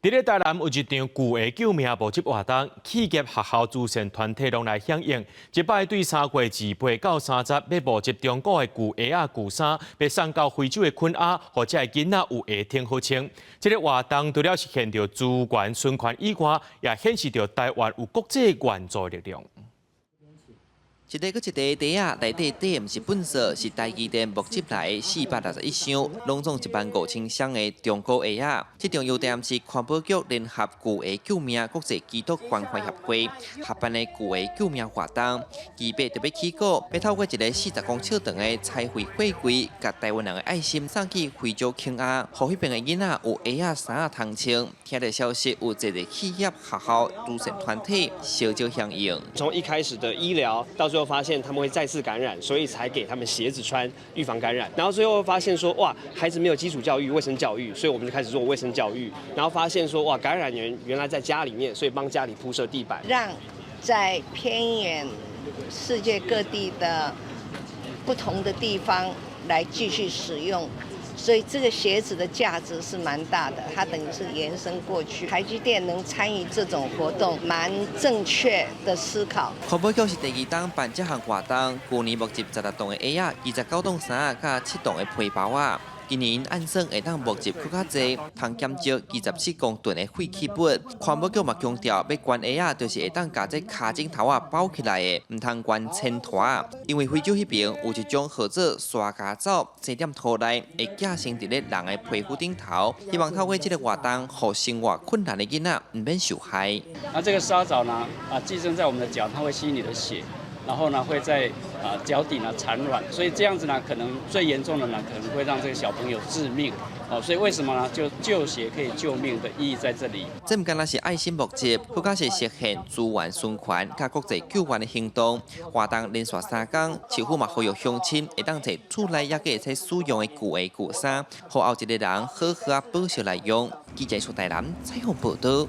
伫咧台南有一场旧的救命募集活动，企业、学校、慈善团体拢来响应。一摆对3月28到30，要募集中国的旧鞋啊、旧衫，要送到非洲的昆阿，或者的囡仔有鞋挺好穿。这个活动除了实现着资源循环以外，也显示着台湾有国际援助力量。 一个搁一个袋啊，内底底毋是本色，是台积电募集来的461箱，拢总15000箱的中国鞋啊。这场优点是环保局联合旧鞋救命国际基督关怀协会合办的旧鞋救命活动，基北特别起鼓，要透过一个40公尺长的彩绘货柜，甲台湾人的爱心送去非洲肯亚，互迄边的囡仔有鞋啊、衫啊通穿。听到消息，有一个企业、学校、慈善团体小小响应。从一开始的医疗到最后发现他们会再次感染，所以才给他们鞋子穿，预防感染。然后最后发现说，哇，孩子没有基础教育、卫生教育，所以我们就开始做卫生教育。然后发现说，哇，感染源原来在家里面，所以帮家里铺设地板，让在偏远世界各地的不同的地方来继续使用。 所以这个鞋子的价值是蛮大的，它等于是延伸过去。台积电能参与这种活动，蛮正确的思考。环保局是第2档办这项活动，去年募集16栋的鞋啊，29栋衫甲7栋的皮包啊。 今年按算会当募集更较侪，通减少27公吨的废弃物。环保局嘛强调，要关鞋啊，就是会当甲这卡针头啊包起来的，唔通关铅团。因为非洲迄边有一种号做沙家皂，这点土内会寄生伫咧人的皮肤顶头，希望透过这个活动，互生活困难的囡仔唔免受害。那这个沙藻呢，寄生在我们的脚，它会吸你的血。 然后呢，会在脚底呢产卵，所以这样子呢，可能最严重的呢，可能会让这个小朋友致命。哦，所以为什么呢？就救血可以救命的意义在这里。这唔单单是爱心募集，更加是实现资源循环加国际救援的行动。活动连续3天，市府嘛呼吁乡亲会当摕厝内也个会使用的旧鞋旧衫，互后一个人好好保守来用。记者出台南采访报道。